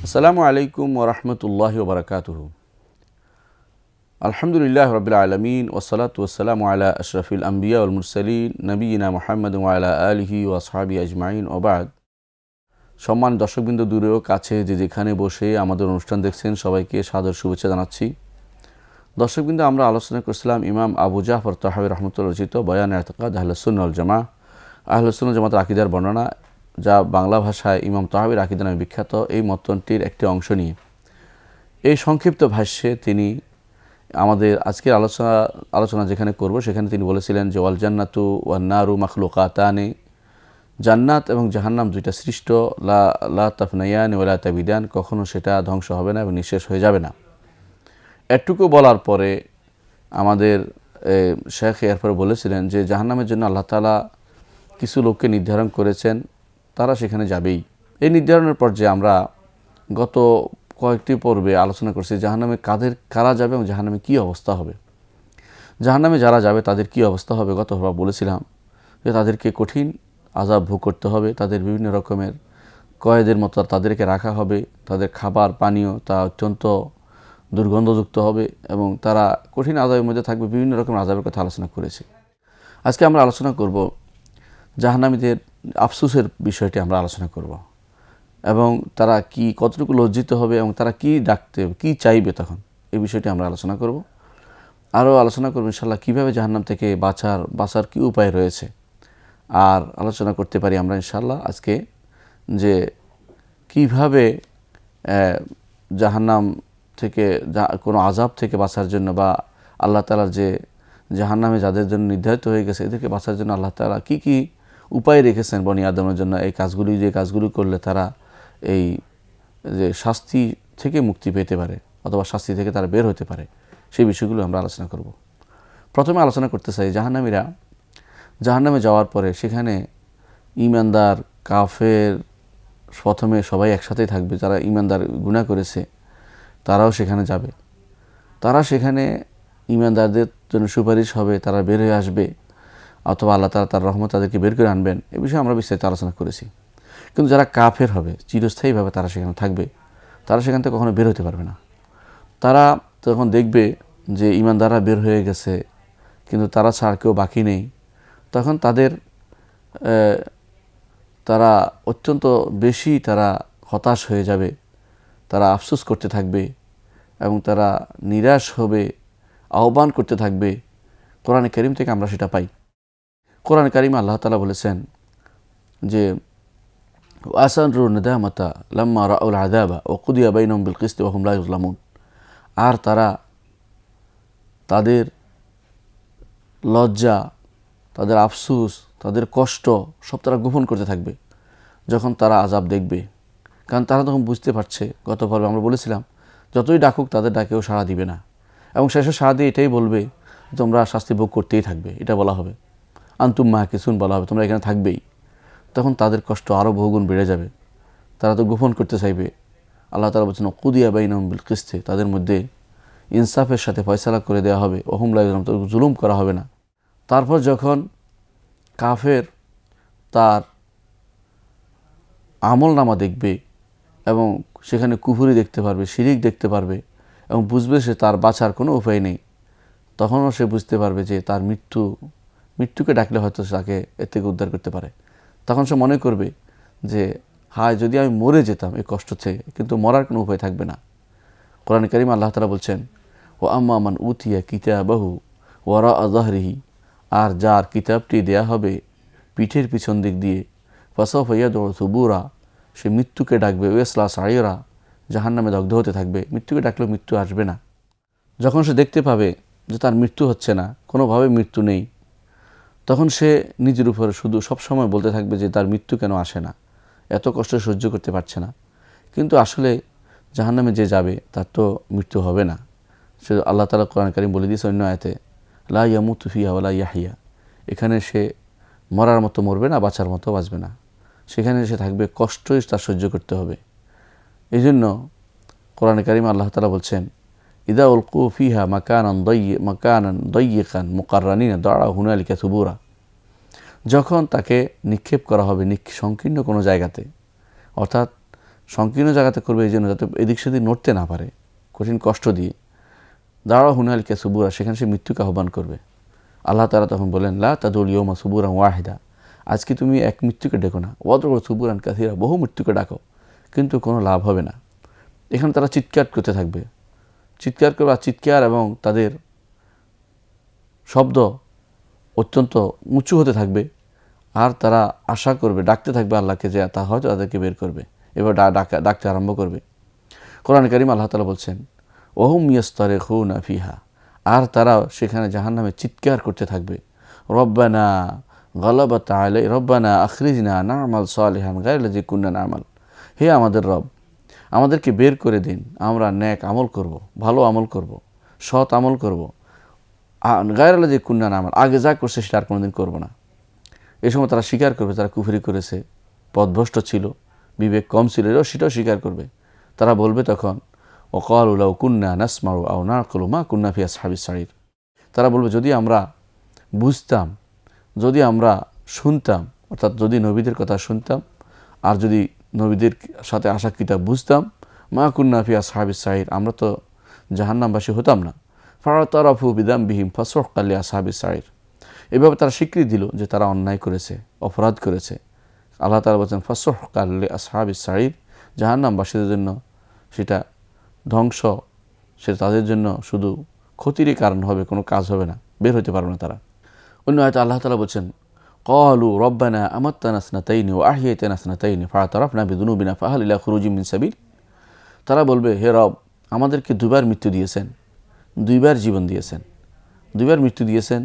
আসসালামু আলাইকুম ওরহমতুল্লাহি ওবরাকাতুহু। আলহামদুলিল্লাহ রাব্বিল আলামিন ওয়াসসালাতু ওয়াসসালামু আলা আশরাফিল আম্বিয়া ওয়াল মুরসালিন নবিয়িনা মুহাম্মদ ওয়া আলা আলিহি ওয়া আসহাবিহি আজমাইন ওয়া বা'দ। সম্মানিত দর্শকবৃন্দ, দূরেও কাছে যে যেখানে বসে আমাদের অনুষ্ঠান দেখছেন সবাইকে সাদর শুভেচ্ছা জানাচ্ছি। দর্শকবৃন্দ, আমরা আলোচনা করছিলাম ইমাম আবু জাফর তাহাবী রাহমাতুল্লাহ রচিত বয়ান ইতিকাদ আহলুস সুন্নাহ ওয়াল জামাআহ, আহলুস সুন্নাহ জামাতের আকীদার বর্ণনা, যা বাংলা ভাষায় ইমাম তাহাবীর আকীদা নামে বিখ্যাত। এই মতনটির একটি অংশ নিয়ে এই সংক্ষিপ্ত ভাষ্যে তিনি আমাদের আজকের আলোচনা যেখানে করব সেখানে তিনি বলেছিলেন যে ওয়াল জান্নাতু ওয়ান নারু মাখলুকাতানি, জান্নাত এবং জাহান্নাম দুইটা সৃষ্ট, লা তাফনায়ান ওয়ালা তাবিদান, কখনো সেটা ধ্বংস হবে না এবং নিঃশেষ হয়ে যাবে না। এটুকু বলার পরে আমাদের শেখ এরপরে বলেছিলেন যে জাহান্নামের জন্য আল্লাহ তাআলা কিছু লোককে নির্ধারণ করেছেন, তারা সেখানে যাবেই। এই নির্ধারণের পর যে আমরা গত কয়েকটি পর্বে আলোচনা করছি জাহান্নামে কারা যাবে এবং জাহান্নামে কী অবস্থা হবে। জাহান্নামে যারা যাবে তাদের কী অবস্থা হবে গতবার বলেছিলাম যে তাদেরকে কঠিন আযাব ভোগ করতে হবে, তাদের বিভিন্ন রকমের কয়েদের মতো তাদেরকে রাখা হবে, তাদের খাবার পানীয় তা অত্যন্ত দুর্গন্ধযুক্ত হবে এবং তারা কঠিন আযাবের মধ্যে থাকবে। বিভিন্ন রকমের আযাবের কথা আলোচনা করেছি। আজকে আমরা আলোচনা করব জাহান্নামীদের আফসোসের বিষয়টি আমরা আলোচনা করব এবং তারা কতটুকু লজ্জিত হবে এবং তারা কী চাইবে তখন, এই বিষয়টি আমরা আলোচনা করব। আরও আলোচনা করব ইনশাআল্লাহ কীভাবে জাহান্নাম থেকে বাঁচার কী উপায় রয়েছে। আর আলোচনা করতে পারি আমরা ইনশাআল্লাহ আজকে যে কীভাবে জাহান্নাম থেকে কোনো আযাব থেকে বাঁচার জন্য বা আল্লাহ তাআলার যে জাহান্নামে যাদের জন্য নির্ধারিত হয়ে গেছে এদেরকে বাঁচার জন্য আল্লাহ তাআলা কী উপায় রেখেছেন বনি আদমের জন্য, এই কাজগুলি করলে তারা এই যে শাস্তি থেকে মুক্তি পেতে পারে অথবা শাস্তি থেকে তারা বের হতে পারে, সেই বিষয়গুলো আমরা আলোচনা করব। প্রথমে আলোচনা করতে চাই জাহান্নামীরা জাহান্নামে যাওয়ার পরে সেখানে ঈমানদার কাফের প্রথমে সবাই একসাথেই থাকবে। যারা ঈমানদার গুনাহ করেছে তারাও সেখানে যাবে, তারা সেখানে ঈমানদারদের জন্য সুপারিশ হবে, তারা বের হয়ে আসবে অথবা আল্লাহ তাআলা তার রহমত তাদেরকে বের করে আনবেন। এ বিষয়ে আমরা বিস্তারিত আলোচনা করেছি। কিন্তু যারা কাফের হবে চিরস্থায়ীভাবে তারা সেখানে থাকবে, তারা সেখান থেকে কখনো বের হতে পারবে না। তারা তখন দেখবে যে ঈমানদাররা বের হয়ে গেছে কিন্তু তারা ছাড়া কেউ বাকি নেই। তখন তারা অত্যন্ত বেশি হতাশ হয়ে যাবে, তারা আফসোস করতে থাকবে এবং তারা নিরাশ হবে, আহ্বান করতে থাকবে। কোরআনে কারীম থেকে আমরা সেটা পাই। কোরআনে কারীমে আল্লাহ তাআলা বলেছেন যে ওয়াসারু নাদামাতা লাম্মা রাউল আযাবা ওয়া কুদিয়া বাইনহুম বিল কিসতি ওয়া হুম লা ইউযলামুন। আর তারা তাদের লজ্জা, তাদের আফসোস, তাদের কষ্ট সব তারা গোপন করতে থাকবে যখন তারা আযাব দেখবে। কারণ তারা তখন বুঝতে পারছে, গত পর্বে আমরা বলেছিলাম যতই ডাকুক তাদের ডাকেও সাড়া দিবে না এবং শেষে সাড়া দিয়ে এটাই বলবে তোমরা শাস্তি ভোগ করতেই থাকবে, এটা বলা হবে। আনতুম মাকিসুন বলা হবে, তোমরা এখানে থাকবেই। তখন তাদের কষ্ট আরও বহুগুণ বেড়ে যাবে, তারা তো গোপন করতে চাইবে। আল্লাহ তাআলা বলছেন কুদিয়া বাইনহুম বিল কিসতি, তাদের মধ্যে ইনসাফের সাথে ফয়সালা করে দেওয়া হবে, ওয়া হুম লা ইউযলামুন, তাদের জুলুম করা হবে না। তারপর যখন কাফের তার আমলনামা দেখবে এবং সেখানে কুফরি দেখতে পারবে, শিরিক দেখতে পারবে এবং বুঝবে সে তার বাঁচার কোনো উপায় নেই, তখনও সে বুঝতে পারবে যে তার মৃত্যুকে ডাকলে হয়তো তাকে এর থেকে উদ্ধার করতে পারে। তখন সে মনে করবে যে হায় যদি আমি মরে যেতাম এই কষ্ট থেকে, কিন্তু মরার কোনো উপায় থাকবে না। কোরআনে কারীমে আল্লাহ তাআলা বলছেন ও আম্মা মান উতিয়া কিতাবাহু ওয়ারা যাহরিহি, আর যার কিতাবটি দেয়া হবে পিঠের পিছন দিক দিয়ে, ফাসাউফা ইয়াদউ সুবুরা, সে মৃত্যুকে ডাকবে, ওয়াসলা সাইরা, জাহান্নামে দগ্ধ হতে থাকবে। মৃত্যুকে ডাকলেও মৃত্যু আসবে না। যখন সে দেখতে পাবে যে তার মৃত্যু হচ্ছে না, কোনোভাবে মৃত্যু নেই, তখন সে নিজের উপরে শুধু সবসময় বলতে থাকবে যে তার মৃত্যু কেন আসে না, এত কষ্ট সহ্য করতে পারছে না। কিন্তু আসলে জাহান্নামে যে যাবে তার তো মৃত্যু হবে না। সে আল্লাহ তাআলা কোরআন কারীম বলে দিয়েছে অন্য আয়াতে লা ইয়ামুতু ফিহা ওয়া লা ইয়াহইয়া, এখানে সে মরার মতো মরবে না, বাঁচার মতো বাঁচবে না, সেখানে সে থাকবে, কষ্টই তার সহ্য করতে হবে। এই জন্য কোরআনে কারীমে আল্লাহ তাআলা বলছেন ইদা উলকু ফিহা মাকানান দাইয়িকান মুকাররানিনা দা'আউ হুনালিকা সুবুরা, যখন তাকে নিক্ষেপ করা হবে সংকীর্ণ কোনো জায়গাতে, অর্থাৎ সংকীর্ণ জায়গাতে করবে এই জন্য যাতে এদিক সেদিক নড়তে না পারে, কঠিন কষ্ট দিয়ে। দাঁড়া হুনালিকা সুবুরা, সেখানে সে মৃত্যুকে আহ্বান করবে। আল্লাহ তাআলা তখন বলেন, লা তাদুল ইয়ৌমা সুবুরান ওয়াহিদা, আজকে তুমি এক মৃত্যুকে ডেকো না, ওয়াদউ সুবুরান কাসীরা, বহু মৃত্যুকে ডাকো, কিন্তু কোনো লাভ হবে না। এখানে তারা চিৎকার করতে থাকবে, চিৎকার করবে, আর চিৎকার এবং তাদের শব্দ অত্যন্ত উঁচু হতে থাকবে। আর তারা আশা করবে, ডাকতে থাকবে আল্লাহকে যে তা হয়তো তাদেরকে বের করবে। এবার ডাকতে আরম্ভ করবে। কোরআন কারীম আল্লাহ তাআলা বলছেন, ওহুম ইয়াস্তারিখুনা ফিহা, আর তারা সেখানে জাহান্নামে চিৎকার করতে থাকবে, রব্বানা গালাবাত আলাই রব্বানা আখরিজনা না'মাল সালিহান গায়রাল্লাযী কুন্না না'মাল, হে আমাদের রব, আমাদেরকে বের করে দিন, আমরা নেক আমল করব, ভালো আমল করব, সৎ আমল করব, গায়রাল্লাযী কুন্না না'মাল, আগে যা করছে সেটা আর কোনোদিন করব না। এই সময় তারা স্বীকার করবে তারা কুফরি করেছে, পথভ্রষ্ট ছিল, বিবেক কম ছিল, সেটাও স্বীকার করবে। তারা বলবে তখন, ওয়াকালু লাউ কুন্না নাসমাউ আও নাআকিলু মা কুন্না ফি আসহাবিস সাঈর, তারা বলবে যদি আমরা বুঝতাম, যদি আমরা শুনতাম, অর্থাৎ যদি নবীদের কথা শুনতাম আর যদি নবীদের সাথে আসা কিতাব বুঝতাম, মা কুন্না ফি আসহাবিস সাঈর, আমরা তো জাহান্নামবাসী হতাম না। ফাতারাফু বিদামবিহিম ফাসুহকাল লিআসহাবিস সাঈর, এভাবে তারা স্বীকৃতি দিল যে তারা অন্যায় করেছে, অপরাধ করেছে। আল্লাহ তাআলা বলছেন, ফাসুহকাল লিআসহাবিস সাঈর, জাহান্নামবাসীদের জন্য সেটা ধ্বংস, সেটা তাদের জন্য শুধু ক্ষতিরই কারণ হবে, কোনো কাজ হবে না, বের হতে পারবে না তারা। অন্য আয়াতে আল্লাহ তাআলা বলছেন, ক্বালু রব্বানা আমাত্তানা ইসনাতাইনি ওয়া আহইয়াতানা ইসনাতাইনি ফা'তারাফনা বিযুনুবিনা ফাহাল ইলা খুরুজিম মিন সাবিল, তারা বলবে, হে রব, আমাদেরকে দুইবার মৃত্যু দিয়েছেন, দুইবার জীবন দিয়েছেন। দুইবার মৃত্যু দিয়েছেন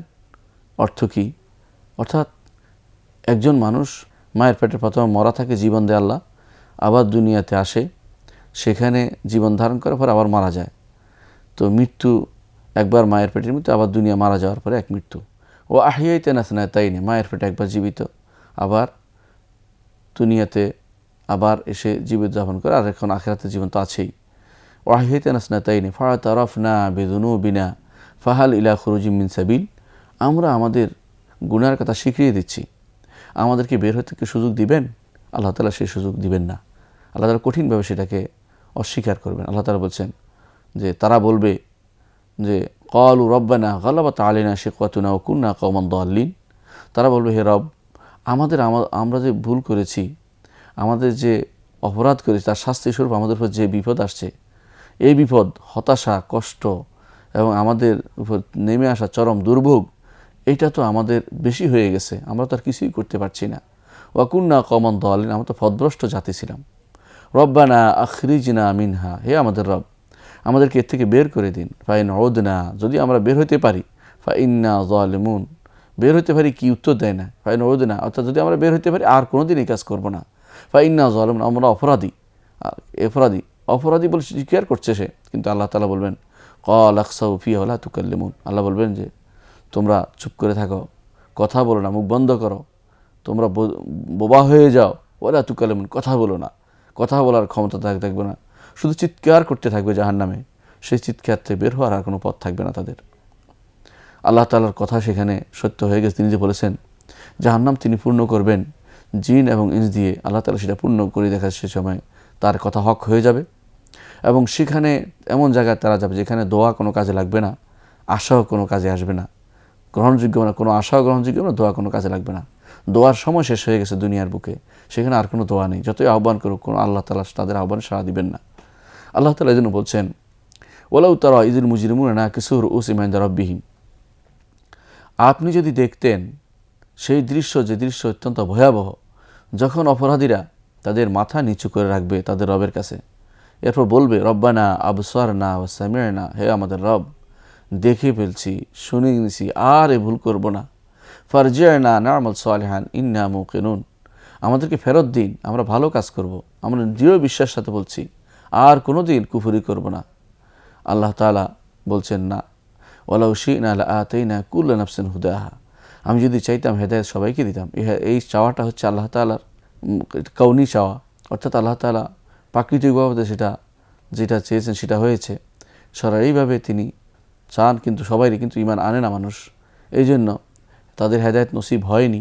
অর্থ কী? অর্থাৎ একজন মানুষ মায়ের পেটে প্রথমে মরা থাকে, জীবন দেয় আল্লাহ, আবার দুনিয়াতে আসে, সেখানে জীবন ধারণ করার পর আবার মারা যায়। তো মৃত্যু একবার মায়ের পেটের মৃত্যু, আবার দুনিয়া মারা যাওয়ার পরে এক মৃত্যু। ও আহইয়াতানা ইসনাতাইনি, মায়ের পেটে একবার জীবিত, আবার দুনিয়াতে আবার এসে জীবিত যাপন করে, আর এখন আখিরাতে জীবন তো আছেই। ও আহইয়াতানা ইসনাতাইনি ফা'তারাফনা বিযুনুবিনা ফাহাল ইলা খুরুজিম মিন সাবিল, আমরা আমাদের গুনার কথা স্বীকৃতি দিচ্ছি, আমাদেরকে বের হতে কি সুযোগ দিবেন? আল্লাহ তাআলা সেই সুযোগ দিবেন না। আল্লাহ তাআলা কঠিনভাবে সেটাকে অস্বীকার করবেন। আল্লাহ তাআলা বলছেন যে তারা বলবে যে ক্বালু রব্বানা গালাবাত আলাইনা শিকওয়াতুনা ওয়া কুন্না কওমান দাল্লিন, তারা বলবে, হে রব, আমরা যে ভুল করেছি, আমাদের যে অপরাধ করেছি, তার শাস্তি স্বরূপ আমাদের উপর যে বিপদ আসছে, এই বিপদ, হতাশা, কষ্ট এবং আমাদের উপর নেমে আসা চরম দুর্ভোগ, এইটা তো আমাদের বেশি হয়ে গেছে, আমরা তো আর কিছুই করতে পারছি না। ওয়া কুন্না কওমান দাল্লিন, আমরা তো পথভ্রষ্ট জাতি ছিলাম। রব্বানা আখরিজনা মিনহা, হে আমাদের রব, আমাদেরকে এর থেকে বের করে দিন। ফাইন উদনা, যদি আমরা বের হতে পারি, ফাইন্না যালিমুন, বের হতে পারি কি উত্তর দেয় না। ফাইন উদনা, অর্থাৎ যদি আমরা বের হতে পারি আর কোনোদিন এই কাজ করবো না। ফাইন্না যালিমুন, আমরা অপরাধী, অপরাধী বলে স্বীকার করছে সে। কিন্তু আল্লাহ তাআলা বলবেন, ক্বাল আখসাউ ফিহা ওয়া লা তুকাল্লিমুন, আল্লাহ বলবেন যে তোমরা চুপ করে থাকো, কথা বলো না, মুখ বন্ধ করো, তোমরা বোবা হয়ে যাও, ওয়া লা তুকাল্লিমুন, কথা বলো না, কথা বলার ক্ষমতা থাকবে না, শুধু চিৎকার করতে থাকবে জাহান্নামে। সেই চিৎকার থেকে বের হওয়ার আর কোনো পথ থাকবে না তাদের। আল্লাহ তাআলার কথা সেখানে সত্য হয়ে গেছে। তিনি যে বলেছেন জাহান্নাম তিনি পূর্ণ করবেন জিন এবং ইনস দিয়ে, আল্লাহ তাআলা সেটা পূর্ণ করে দেখার সে সময় তার কথা হক হয়ে যাবে। এবং সেখানে এমন জায়গায় তারা যাবে যেখানে দোয়া কোনো কাজে লাগবে না, আশাও কোনো কাজে আসবে না, গ্রহণযোগ্য না, কোনো আশাও গ্রহণযোগ্য না, দোয়া কোনো কাজে লাগবে না। দোয়ার সময় শেষ হয়ে গেছে দুনিয়ার বুকে, সেখানে আর কোনো দোয়া নেই। যতই আহ্বান করুক, কোনো আল্লাহ তাআলা তাদের আহ্বানে সাড়া দিবেন না। আল্লাহ তাআলা এই জন্য বলছেন, ওয়ালাউ তারা ইযিল মুজরিমুনা নাকিসু রুউসিহিম ইনদা রাব্বিহিম, আপনি যদি দেখতেন সেই দৃশ্য, যে দৃশ্য অত্যন্ত ভয়াবহ, যখন অপরাধীরা তাদের মাথা নিচু করে রাখবে তাদের রবের কাছে, এরপর বলবে, রব্বানা আবসারনা ওয়া সামি'না, হে আমাদের রব, দেখে ফেলছি, শুনে নিছি, আর এ ভুল করব না। ফারজি'না না'মাল সালিহান ইন্না মুকিনুন, আমাদেরকে ফেরত দিন, আমরা ভালো কাজ করব, আমরা দৃঢ় বিশ্বাসের সাথে বলছি, আর কোনো দিন কুফরি করব না। আল্লাহ তাআলা বলছেন, না, ওয়ালাউ শি'না লাআতাইনা কুল্লা নাফসিন হুদাহা, আমি যদি চাইতাম হেদায়েত সবাইকে দিতাম। এই চাওয়াটা হচ্ছে আল্লাহ তাআলার কাউনি চাওয়া, অর্থাৎ আল্লাহ তাআলা প্রাকৃতিকভাবে যেটা চেয়েছেন সেটা হয়েছে। সরাসরিভাবে তিনি চান, কিন্তু সবাইরই কিন্তু ঈমান আনে না মানুষ, এই জন্য তাদের হেদায়েত নসিব হয়নি।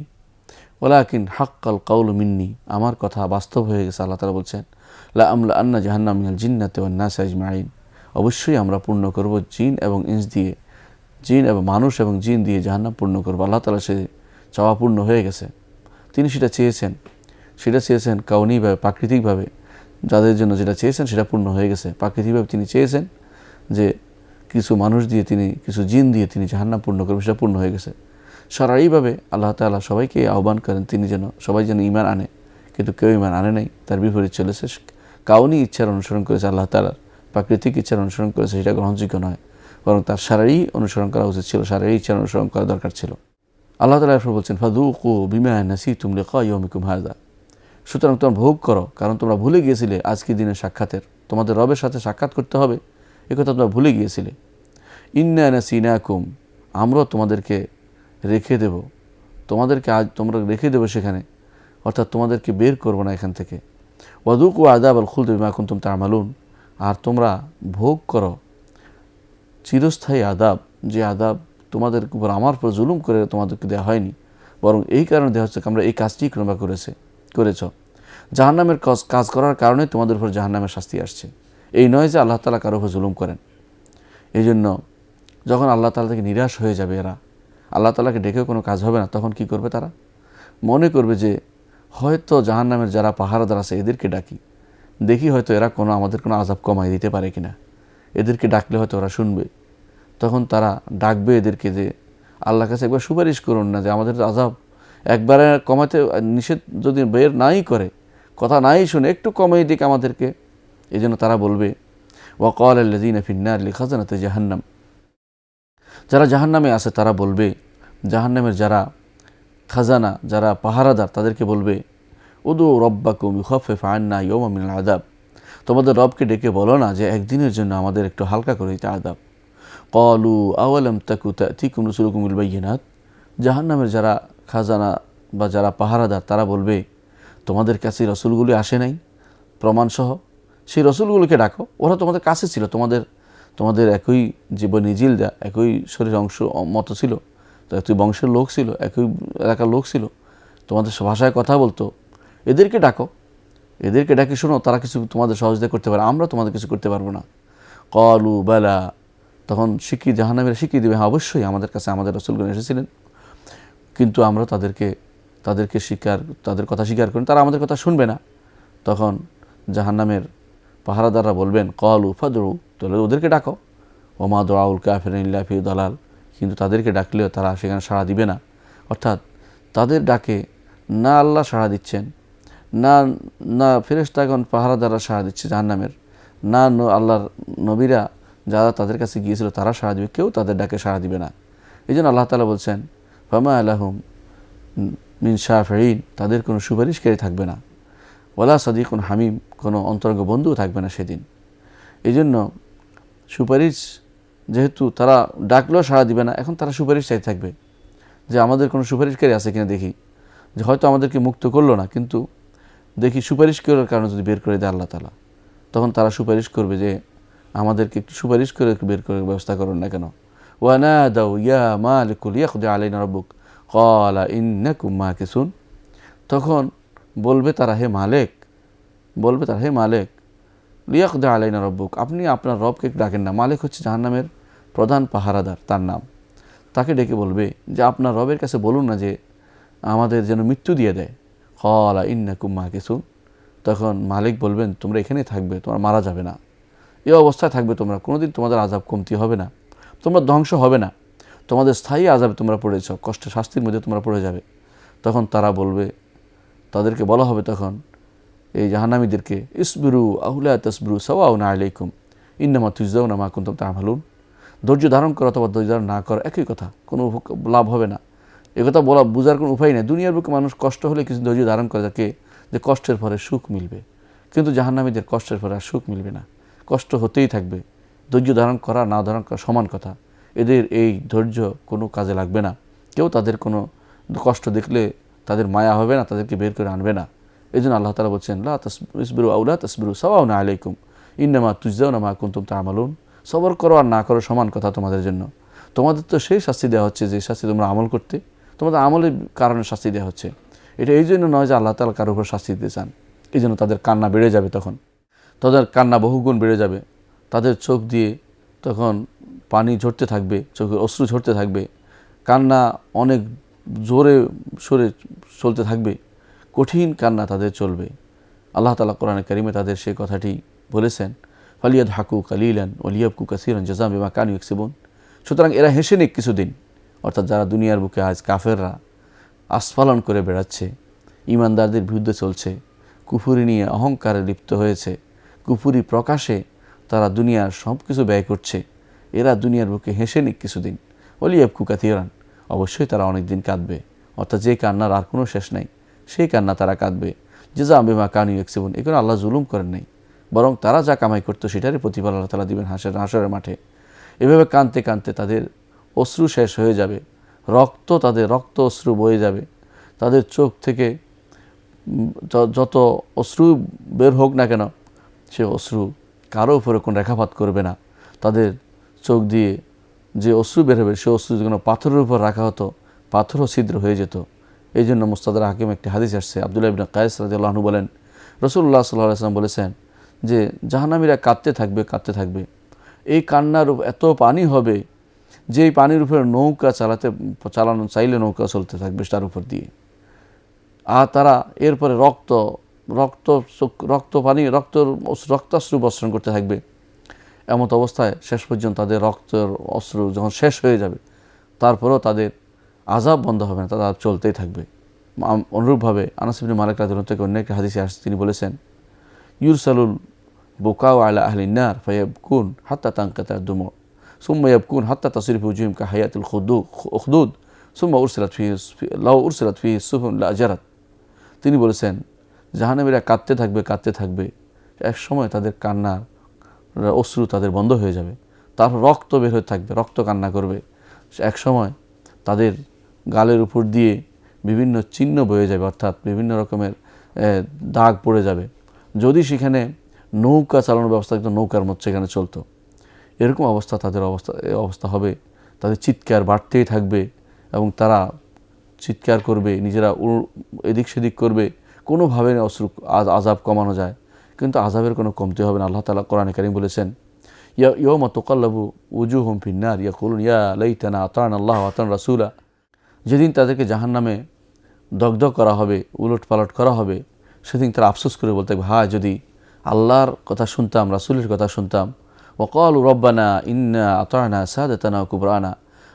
ওয়ালাকিন হাক্কাল কাউলু মিন্নি, আমার কথা বাস্তব হয়ে গেছে, আল্লাহ তাআলা বলছেন, লা আমলা আন্না জাহান্নাম মিনাল জিন্নাতি ওয়ান নাস আজমাইন, অবশ্যই আমরা পূর্ণ করব জিন এবং ইনস দিয়ে, জিন এবং মানুষ এবং জিন দিয়ে জাহান্নাম পূর্ণ করব। আল্লাহ তাআলা সে চাওয়া পূর্ণ হয়ে গেছে। তিনি সেটা চেয়েছেন কাউনিভাবে, প্রাকৃতিকভাবে, যাদের জন্য যেটা চেয়েছেন সেটা পূর্ণ হয়ে গেছে। প্রাকৃতিকভাবে তিনি চেয়েছেন যে কিছু মানুষ দিয়ে তিনি, কিছু জিন দিয়ে তিনি জাহান্নাম পূর্ণ করবেন, সেটা পূর্ণ হয়ে গেছে। শারঈভাবে আল্লাহ তাআলা সবাইকে আহ্বান করেন তিনি যেন, সবাই যেন ঈমান আনে, কিন্তু কেউ ঈমান আনে নাই, তার বিপরীত চলেছে। কাউনি ইচ্ছার অনুসরণ করেছে আল্লাহ তাআলার, প্রাকৃতিক ইচ্ছার অনুসরণ করেছে, সেটা গ্রহণযোগ্য নয়, বরং তার শারঈ অনুসরণ করা উচিত ছিল, শারঈ ইচ্ছার অনুসরণ করা দরকার ছিল। আল্লাহ তাআলা এরপর বলছেন ফাযূকু বিমা নাসিতুম লিকা ইয়াউমিকুম হাযা, সুতরাং তোমরা ভোগ করো, কারণ তোমরা ভুলে গিয়েছিলে আজকের দিনের সাক্ষাতের, তোমাদের রবের সাথে সাক্ষাৎ করতে হবে, একথা তোমরা ভুলে গিয়েছিলে। ইন্না নাসিনাকুম, আমরাও তোমাদেরকে রেখে দেব, তোমাদেরকে আজ তোমরা রেখে দেবো সেখানে, অর্থাৎ তোমাদেরকে বের করবো না এখান থেকে। ওয়াযূকু আযাবাল খুলদি বিমা কুনতুম তা'মালুন, আর তোমরা ভোগ করো চিরস্থায়ী আযাব, যে আযাব তোমাদের উপর আমার উপর জুলুম করে তোমাদেরকে দেওয়া হয়নি, বরং এই কারণে দেওয়া হচ্ছে আমরা এই কাজটি তোমরা করেছ। জাহান্নামের কাজ করার কারণে তোমাদের উপর জাহান্নামের শাস্তি আসছে, এই নয় যে আল্লাহ তাআলা কারো উপর জুলুম করেন। এই জন্য যখন আল্লাহ তাআলা থেকে নিরাশ হয়ে যাবে এরা, আল্লাহ তাআলাকে ডেকেও কোনো কাজ হবে না, তখন কি করবে তারা? মনে করবে যে হয়তো জাহান্নামের যারা পাহারাদার আছে এদেরকে ডাকি, দেখি হয়তো এরা আমাদের কোনো আযাব কমাই দিতে পারে কিনা, এদেরকে ডাকলে হয়তো ওরা শুনবে। তখন তারা ডাকবে এদেরকে যে আল্লাহর কাছে একবার সুপারিশ করুন না, যে আমাদের আযাব একবারে কমাতে নিষেধ যদি বের নাই করে, কথা নাই শুনে একটু কমিয়ে দিক আমাদেরকে। এই জন্য তারা বলবে ওয়াকাল আল্লাযীনা ফিন্নার লিখাজানাতি জাহান্নাম, যারা জাহান্নামে আছে তারা বলবে, জাহান্নামের যারা খাজানা, যারা পাহারাদার, তাদেরকে বলবে উদু রব্বাকুম ইউখাফিফ আন্না ইয়াওমান মিনাল আযাব, তোমাদের রবকে ডেকে বলো না যে একদিনের জন্য আমাদের একটু হালকা করে দিতে আযাব। ক্বালু আওয়ালাম তাকু তা'তিকুম রাসূলুকুম বিল বায়িনাত, জাহান্নামের যারা খাজানা বা যারা পাহারাদার তারা বলবে তোমাদের কাছে রসুলগুলি আসে নাই প্রমাণসহ, সেই রসুলগুলোকে ডাকো, ওরা তোমাদের কাছে ছিল, তোমাদের একই জীবন নিজিলদা, একই শরীর অংশ মতো ছিল, তো একই বংশের লোক ছিল, একই এলাকার লোক ছিল, তোমাদের ভাষায় কথা বলতো, এদেরকে ডাকো, এদেরকে ডাকি শোনো, তারা কিছু তোমাদের সহযোগিতা করতে পারে, আমরা তোমাদের কিছু করতে পারবো না। ক্বালু বালা, তখন জাহান্নামীরা শিখিয়ে দেবে হ্যাঁ অবশ্যই আমাদের কাছে আমাদের রসুলগণ এসেছিলেন, কিন্তু আমরা তাদের কথা স্বীকার করেন, তারা আমাদের কথা শুনবে না। তখন জাহান্নামের পাহারাদাররা বলবেন ক্বালু ফাদউ, তাহলে ওদেরকে ডাকো, ওমা দুআউল কাফিরিন ইল্লা ফি দালাল, কিন্তু তাদেরকে ডাকলেও তারা সেখানে সাড়া দিবে না। অর্থাৎ তাদের ডাকে না আল্লাহ সাড়া দিচ্ছেন, না ফেরেশতাগণ পাহারাদাররা সাড়া দিচ্ছে জাহান্নামের, না আল্লাহর নবীরা যারা তাদের কাছে গিয়েছিল তারা সাড়া দিবে, কেউ তাদের ডাকে সাড়া দিবে না। এই জন্য আল্লাহ তাআলা বলছেন ফামা লাহুম মিন শাফিঈন, তাদের কোনো সুপারিশকারী থাকবে না, ওয়ালা সাদিকুন হামিম, কোনো অন্তরঙ্গ বন্ধুও থাকবে না সেদিন। এই জন্য সুপারিশ, যেহেতু তারা ডাকলেও সাড়া দিবে না, এখন তারা সুপারিশ চাই থাকবে যে আমাদের কোনো সুপারিশকারী আছে কিনা দেখি, যে হয়তো আমাদেরকে মুক্ত করলো না, কিন্তু দেখি সুপারিশ করার কারণে যদি বের করে দেয় আল্লাহ তাআলা, তখন তারা সুপারিশ করবে যে আমাদেরকে একটু সুপারিশ করে বের করে ব্যবস্থা করুন না কেন। ওয়ানাদাউ ইয়া মালিকু লিয়াকদি আলাইনা রাব্বুক ক্বালা ইন্নাকুম মাকিসুন, তখন বলবে তারা হে মালিক লিয়াকদি আলাইনা রাব্বুক, আপনি আপনার রবকে ডাকেন না। মালিক হচ্ছে জাহান্নামের প্রধান পাহারাদার, তার নাম। তাকে ডেকে বলবে যে আপনার রবের কাছে বলুন না যে আমাদের যেন মৃত্যু দিয়ে দেয়। ক্বালা ইন্নাকুম মাকিসুন, তখন মালিক বলবেন তোমরা এখানেই থাকবে, তোমরা মারা যাবে না, এই অবস্থায় থাকবে তোমরা, কোনোদিন তোমাদের আযাব কমতি হবে না, তোমরা ধ্বংস হবে না, তোমাদের স্থায়ী আযাবে তোমরা পড়েছ, কষ্টের শাস্তির মধ্যে তোমরা পড়ে যাবে। তখন তারা বলবে, তাদেরকে বলা হবে তখন এই জাহান্নামীদেরকে ইসবিরু আও লা তাসবিরু সাওয়াউন আলাইকুম ইন্নামা তুজজাউনা মা কুনতুম তা'মালুন, ধৈর্য ধারণ করো অথবা ধৈর্য ধারণ না করো একই কথা, কোনো লাভ হবে না। একথা বোঝার কোনো উপায় নেই। দুনিয়ার বুকে মানুষ কষ্ট হলে কিছু ধৈর্য ধারণ করে থাকে যে কষ্টের পরে সুখ মিলবে, কিন্তু জাহান্নামীদের কষ্টের পরে আর সুখ মিলবে না, কষ্ট হতেই থাকবে। ধৈর্য ধারণ করা না ধারণ করা সমান কথা, এদের এই ধৈর্য কোনো কাজে লাগবে না। কেউ তাদের কোনো কষ্ট দেখলে তাদের মায়া হবে না, তাদেরকে বের করে আনবে না। এই জন্য আল্লাহ তাআলা বলছেন লা তাসবিরু আও লা তাসবিরু সাওয়াউন আলাইকুম ইন্নামা তুজজাউনা মা কুনতুম তা'মালুন, সবর করো আর না করো সমান কথা তোমাদের জন্য। তোমাদের তো সেই শাস্তি দেওয়া হচ্ছে যে শাস্তি তোমরা আমল করতে, তোমাদের আমলের কারণে শাস্তি দেওয়া হচ্ছে। এটা এই জন্য নয় যে আল্লাহ তাআলা কারোর উপর শাস্তি দিতে চান, এই জন্য তাদের কান্না বেড়ে যাবে, তখন তাদের কান্না বহুগুণ বেড়ে যাবে। তাদের চোখ দিয়ে তখন পানি ঝরতে থাকবে, চোখের অশ্রু ঝরতে থাকবে, কান্না অনেক জোরে সরে চলতে থাকবে, কঠিন কান্না তাদের চলবে। আল্লাহ তাআলা কোরআনে কারিমে তাদের সেই কথাটি বলেছেন, ফালিয়াদহাকু কালিলান ওয়ালিয়াবকু কাসীরান জাযাআ বিমা কানু ইয়াকসিবুন। সুতরাং এরা হেসে নিক কিছুদিন, অর্থাৎ যারা দুনিয়ার বুকে আজ কাফেররা আস্ফালন করে বেড়াচ্ছে, ঈমানদারদের বিরুদ্ধে চলছে, কুফুরি নিয়ে অহংকারে লিপ্ত হয়েছে, কুফুরি প্রকাশে তারা দুনিয়ার সব কিছু ব্যয় করছে, এরা দুনিয়ার বুকে হেসে নিক কিছুদিন। ওয়ালিয়াবকু কাসীরান, অবশ্যই তারা অনেক দিন কাঁদবে, অর্থাৎ যে কান্নার আর কোনো শেষ নাই, সেই কান্না তারা কাঁদবে। জাযাআ বিমা কানু ইয়াকসিবুন, এখানে আল্লাহ জুলুম করেন নাই, বরং তারা যা কামাই করতো সেটারই প্রতিফল আল্লাহ তাআলা দিবেন হাসরের মাঠে। এভাবে কাঁদতে কাঁদতে তাদের অশ্রু শেষ হয়ে যাবে, তাদের রক্ত অশ্রু বয়ে যাবে, তাদের চোখ থেকে যত অশ্রু বের হোক না কেন, সে অশ্রু কারো উপরে কোনো রেখাপাত করবে না। তাদের চোখ দিয়ে যে অশ্রু বের হবে, সে অশ্রু কোনো পাথরের উপর রাখা হতো, পাথরও ছিদ্র হয়ে যেত। এই জন্য মুস্তাদরাক হাকিম একটি হাদিস আসছে, আব্দুল্লাহ ইবনে কায়েস রাদিয়াল্লাহু আনহু বলেন, রাসূলুল্লাহ সাল্লাল্লাহু আলাইহি ওয়াসাল্লাম বলেছেন যে জাহান্নামীরা কাঁদতে থাকবে, এই কান্নার এত পানি হবে যে এই পানির উপরে নৌকা চালানো চাইলে নৌকা চলতে থাকবে তার উপর দিয়ে। আর তারা এরপরে রক্তাশ্রু বর্ষণ করতে থাকবে। এমত অবস্থায় শেষ পর্যন্ত তাদের রক্তের অশ্রু যখন শেষ হয়ে যাবে, তারপরেও তাদের আযাব বন্ধ হবে না, তাদের আযাব চলতেই থাকবে। অনুরূপভাবে আনাস ইবনে মালিক রাদিয়াল্লাহু থেকে অন্য একটি হাদিসে আসছে, তিনি বলেছেন, ইউরসালুল বুকাউ আলা আহলিন নার ফায়াবকুন হাত্তা তানকাতা দুমু সুম্মা ইয়াবকুন হাত্তা তাসির ফি উজুহিম কাহায়াতিল খুদুদ সুম্মা উরসিলাত ফিহি সুফুন লাজারাত। তিনি বলেছেন, জাহান্নামীরা কাঁদতে থাকবে, এক সময় তাদের কান্নার অশ্রু তাদের বন্ধ হয়ে যাবে, তারপর রক্ত বের হয়ে থাকবে, রক্ত কান্না করবে। এক সময় তাদের গালের উপর দিয়ে বিভিন্ন চিহ্ন বয়ে যাবে, অর্থাৎ বিভিন্ন রকমের দাগ পড়ে যাবে। যদি সেখানে নৌকা চালানোর ব্যবস্থা থাকতো, নৌকার মতো সেখানে চলতো। এরকম অবস্থা তাদের অবস্থা হবে। তাদের চিৎকার বাড়তেই থাকবে এবং তারা চিৎকার করবে, নিজেরা এদিক সেদিক করবে, কোনোভাবে আযাব কমানো যায়, কিন্তু আযাবের কোনো কমতি হবে না। আল্লাহ তাআলা কোরআনে কারীম বলেছেন, ইয়াউমা তুকাল্লাবু উজুহুম ফিন্নার ইয়াকুলুন ইয়া লাইতানা আতা'না আল্লাহ ওয়া আতা'না রাসূলা। যেদিন তাদেরকে জাহান্নামে দগ্ধ করা হবে, উলটপালট করা হবে, সেদিন তারা আফসোস করে বলতে থাকবে, হায় যদি আল্লাহর কথা শুনতাম, রাসূলের কথা শুনতাম। ওয়া ক্বালু রব্বানা ইন্না আতা'না সাদাতানা ওয়া কুবরানা,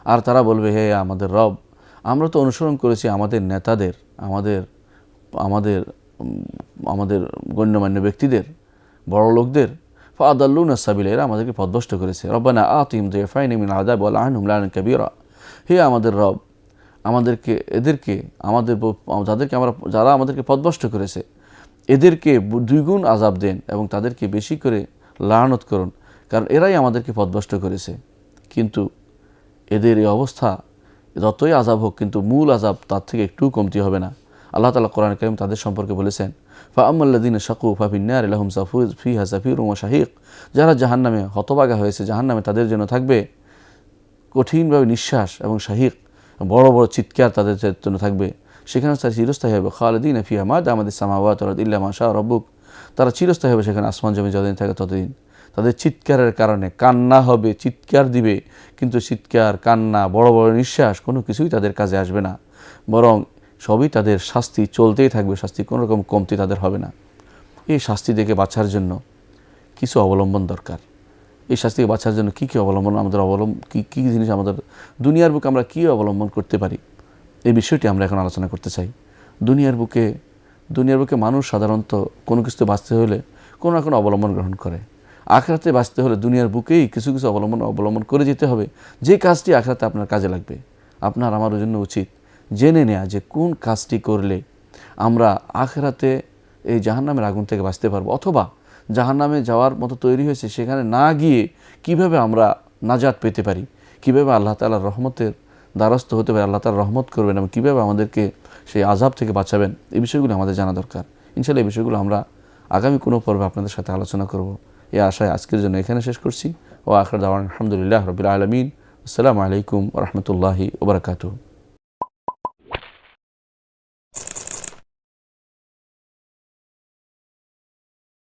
আর তারা বলবে, হে আমাদের রব, আমরা তো অনুসরণ করেছি আমাদের নেতাদের, আমাদের গণ্যমান্য ব্যক্তিদের, বড় লোকদের। ফাআদাল্লুনা সাবিলা, এরা আমাদেরকে পথভ্রষ্ট করেছে। রব্বানা আতিহিম দিফাইন মিন আযাব ওয়া লা'আনহুম লা'নান কাবীরা, হে আমাদের রব, যারা আমাদেরকে পথভ্রষ্ট করেছে এদেরকে দ্বিগুণ আযাব দেন এবং তাদেরকে বেশি করে লানত করুন, কারণ এরাই আমাদেরকে পথভ্রষ্ট করেছে। কিন্তু এদের এই অবস্থা, যতই আযাব হোক, কিন্তু মূল আযাব তার থেকে একটু কমতি হবে না। আল্লাহ তাআলা কোরআনে কারীম তাদের সম্পর্কে বলেছেন, ফাআম্মাল্লাযীনা শাকু ফাফিন-নার লাহুম ফিহা যাফিরুন ওয়া শাহীক, যারা জাহান্নামে হতভাগা হয়েছে, জাহান্নামে তাদের জন্য থাকবে কঠিনভাবে নিঃশ্বাস এবং শাহীক, বড় বড় চিৎকার তাদের জন্য থাকবে। সেখানে তারা চিরস্থায়ী হবে। খালিদিনা ফিহা মা দামাতিস সামাওয়াতু ওয়াল আরদু ইল্লা মা শাআ রাব্বুক, তারা চিরস্থায়ী হবে সেখানে, আসমান জমি যতদিন থাকে ততদিন। তাদের চিৎকারের কারণে কান্না হবে, চিৎকার দিবে, কিন্তু চিৎকার, কান্না, বড় বড় নিঃশ্বাস কোনো কিছুই তাদের কাজে আসবে না, বরং সবই তাদের শাস্তি চলতেই থাকবে, শাস্তি কোনো রকম কমতি তাদের হবে না। এই শাস্তি থেকে বাঁচার জন্য কিছু অবলম্বন দরকার। এই শাস্তি থেকে বাঁচার জন্য কী অবলম্বন আমাদের কী জিনিস আমাদের দুনিয়ার বুকে আমরা কী অবলম্বন করতে পারি, এই বিষয়টি আমরা এখন আলোচনা করতে চাই। দুনিয়ার বুকে মানুষ সাধারণত কোনো কিছুতে বাঁচতে হলে কোনো না কোনো অবলম্বন গ্রহণ করে। আখিরাতে বাঁচতে হলে দুনিয়ার বুকেই কিছু অবলম্বন করে যেতে হবে, যে কাজটি আখিরাতে আপনার কাজে লাগবে। আপনার আমার জন্য উচিত জেনে নেওয়া যে কোন কাজটি করলে আমরা আখিরাতে এই জাহান্নামের আগুন থেকে বাঁচতে পারবো, অথবা জাহান্নামে যাওয়ার মতো তৈরি হয়েছে সেখানে না গিয়ে কিভাবে আমরা নাজাত পেতে পারি, কিভাবে আল্লাহ তাআলার রহমতের দ্বারস্থ হতে পারে, আল্লাহ তাআলা রহমত করবেন এবং কীভাবে আমাদেরকে সেই আযাব থেকে বাঁচাবেন, এই বিষয়গুলো আমাদের জানা দরকার। ইনশাআল্লাহ এই বিষয়গুলো আমরা আগামী কোনো পর্বে আপনাদের সাথে আলোচনা করব, এই আশায় আজকের জন্য এখানে শেষ করছি। ও আখির দাওয়ানা আলহামদুলিল্লাহ রাব্বিল আলামিন। আসসালামু আলাইকুম ওয়া রাহমাতুল্লাহি ওয়া বারাকাতুহু।